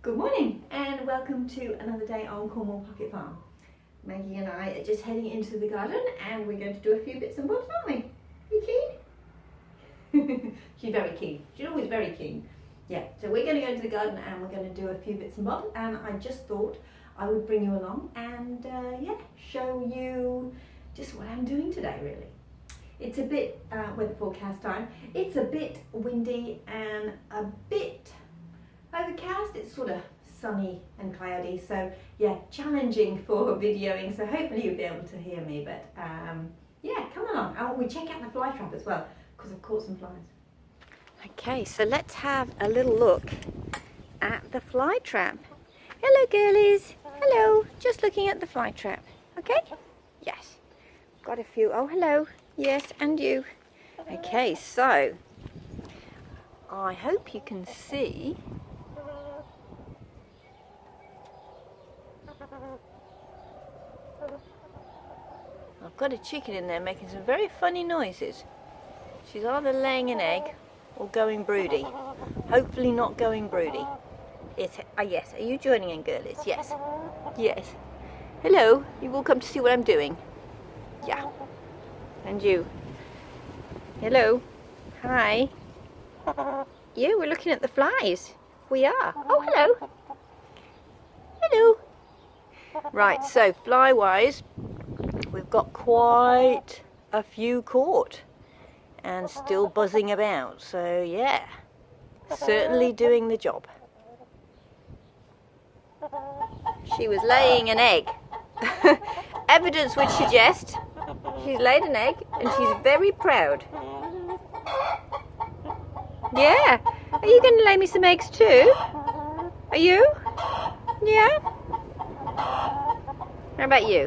Good morning and welcome to another day on Cornwall Pocket Farm. Maggie and I are just heading into the garden and we're going to do a few bits and bobs, aren't we? You keen? She's very keen. She's always very keen. Yeah, so we're going to go into the garden and we're going to do a few bits and bobs, and I just thought I would bring you along and show you just what I'm doing today really. It's a bit weather forecast time. It's a bit windy and a bit overcast. It's sort of sunny and cloudy, so yeah, challenging for videoing, so hopefully you'll be able to hear me, but yeah, come along. Oh, we check out the fly trap as well because I've caught some flies. Okay, so let's have a little look at the fly trap. Hello girlies, hello, just looking at the fly trap. Okay, yes, got a few. Oh hello, yes, and you. Okay, so I hope you can see I've got a chicken in there making some very funny noises. She's either laying an egg or going broody. Hopefully not going broody. Yes, yes. Are you joining in, girlies? Yes. Yes. Hello. You've all come to see what I'm doing. Yeah. And you. Hello. Hi. Yeah, we're looking at the flies. We are. Oh, hello. Hello. Right, so fly-wise, we've got quite a few caught and still buzzing about, so yeah, certainly doing the job. She was laying an egg. Evidence would suggest she's laid an egg and she's very proud. Yeah, are you going to lay me some eggs too? Are you? Yeah? How about you?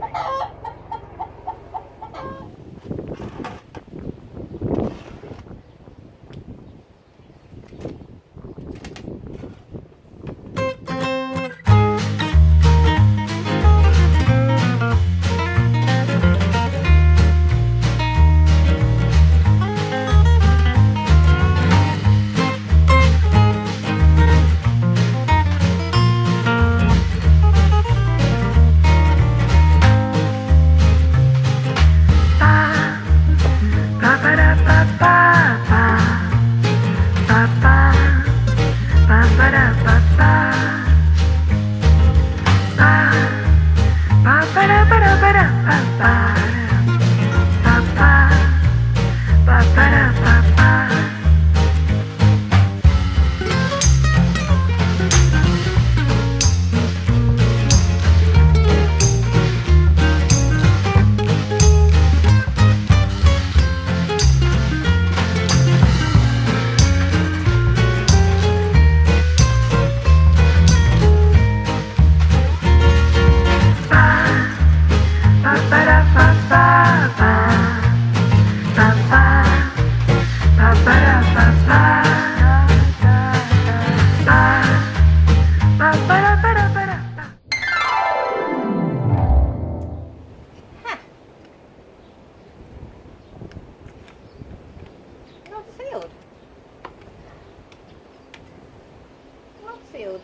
Not sealed.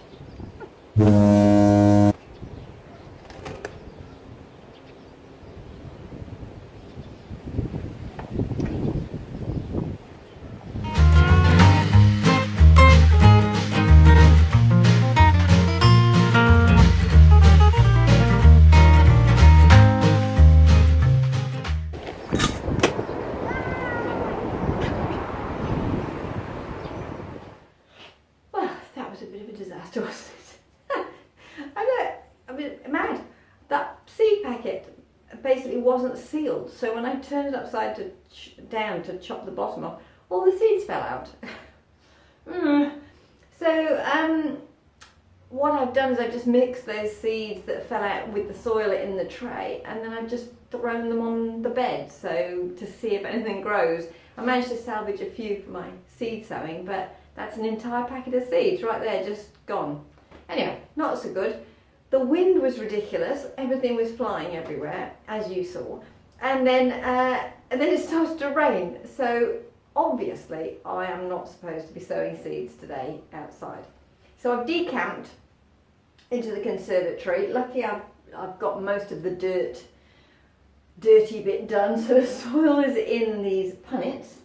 Wasn't it? I'm mad. That seed packet basically wasn't sealed, so when I turned it upside down to chop the bottom off, all the seeds fell out. So what I've done is I've just mixed those seeds that fell out with the soil in the tray, and then I've just thrown them on the bed so to see if anything grows. I managed to salvage a few for my seed sowing, but that's an entire packet of seeds right there, just gone. Anyway, not so good. The wind was ridiculous. Everything was flying everywhere, as you saw. And then it started to rain. So obviously I am not supposed to be sowing seeds today outside. So I've decamped into the conservatory. Luckily I've got most of the dirty bit done, so the soil is in these punnets.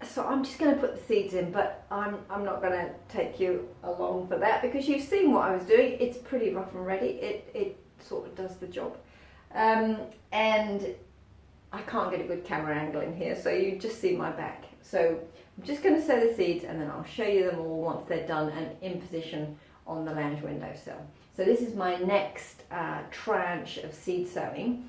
So I'm just going to put the seeds in, but I'm not going to take you along for that because you've seen what I was doing. It's pretty rough and ready. It sort of does the job. And I can't get a good camera angle in here, so you just see my back. So I'm just going to sow the seeds and then I'll show you them all once they're done and in position on the lounge windowsill. So this is my next tranche of seed sowing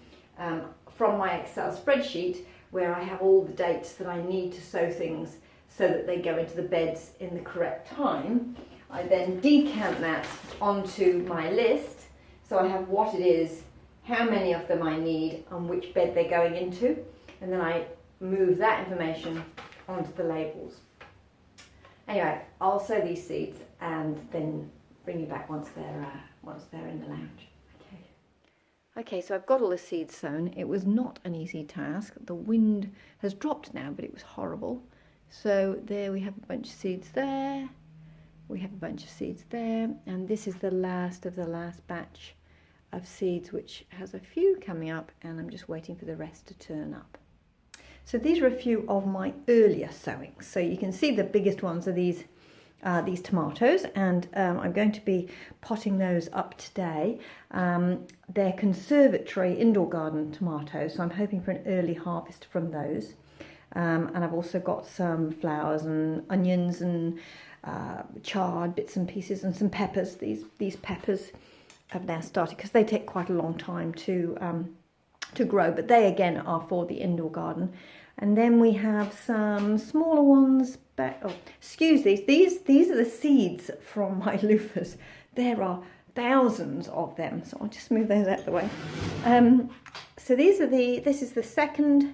from my Excel spreadsheet, where I have all the dates that I need to sow things so that they go into the beds in the correct time. I then decant that onto my list, so I have what it is, how many of them I need, and which bed they're going into, and then I move that information onto the labels. Anyway, I'll sow these seeds and then bring you back once they're in the lounge. Okay, so I've got all the seeds sown. It was not an easy task. The wind has dropped now, but it was horrible. So there we have a bunch of seeds there. We have a bunch of seeds there. And this is the last of the last batch of seeds, which has a few coming up, and I'm just waiting for the rest to turn up. So these are a few of my earlier sowings. So you can see the biggest ones are these tomatoes, and I'm going to be potting those up today. They're conservatory indoor garden tomatoes, so I'm hoping for an early harvest from those. And I've also got some flowers and onions and charred bits and pieces and some peppers. These peppers have now started because they take quite a long time to grow, but they again are for the indoor garden. And then we have some smaller ones back. Oh, excuse these are the seeds from my loofahs. There are thousands of them, so I'll just move those out of the way. So this is the second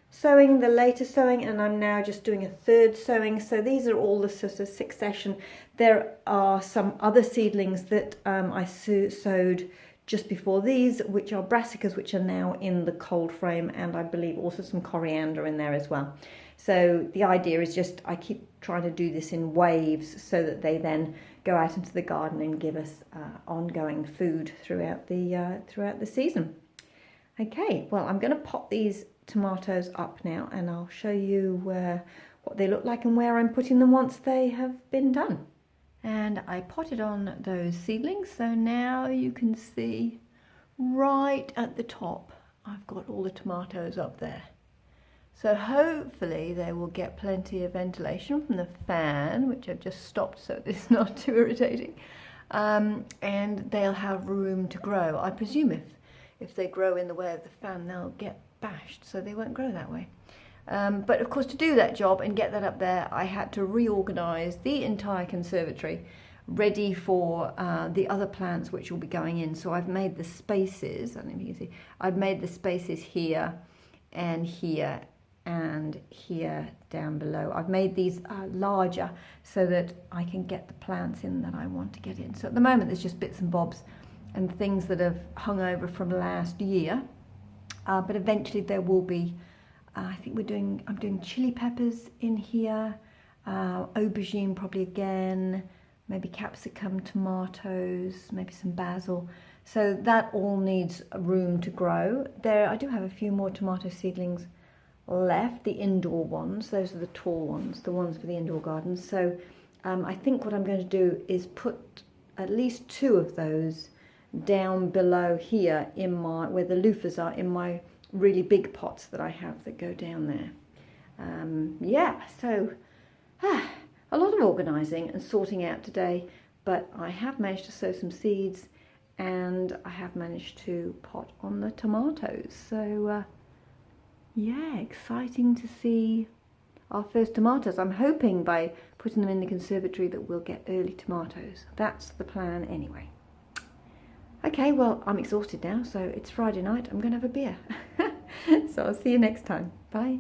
sowing, the later sowing, and I'm now just doing a third sowing. So these are all the sort of succession. There are some other seedlings that I sowed just before these, which are brassicas, which are now in the cold frame, and I believe also some coriander in there as well. So the idea is just I keep trying to do this in waves so that they then go out into the garden and give us ongoing food throughout the season. Okay, well, I'm going to pop these tomatoes up now, and I'll show you what they look like and where I'm putting them once they have been done. And I potted on those seedlings, so now you can see right at the top I've got all the tomatoes up there. So hopefully they will get plenty of ventilation from the fan, which I've just stopped so it's not too irritating, and they'll have room to grow. I presume if they grow in the way of the fan, they'll get bashed, so they won't grow that way. But of course, to do that job and get that up there, I had to reorganise the entire conservatory ready for the other plants which will be going in. So I've made the spaces, I don't know if you can see, I've made the spaces here and here and here down below. I've made these larger so that I can get the plants in that I want to get in. So at the moment there's just bits and bobs and things that have hung over from last year, but eventually there will be I think I'm doing chili peppers in here, aubergine probably again, maybe capsicum, tomatoes, maybe some basil. So that all needs room to grow. I do have a few more tomato seedlings left, the indoor ones. Those are the tall ones, the ones for the indoor garden. So I think what I'm going to do is put at least 2 of those down below here in where the loofahs are, in my really big pots that I have that go down there. Yeah, so a lot of organising and sorting out today, but I have managed to sow some seeds and I have managed to pot on the tomatoes. So yeah, exciting to see our first tomatoes. I'm hoping by putting them in the conservatory that we'll get early tomatoes. That's the plan anyway. Okay, well, I'm exhausted now, so it's Friday night. I'm going to have a beer. So I'll see you next time. Bye.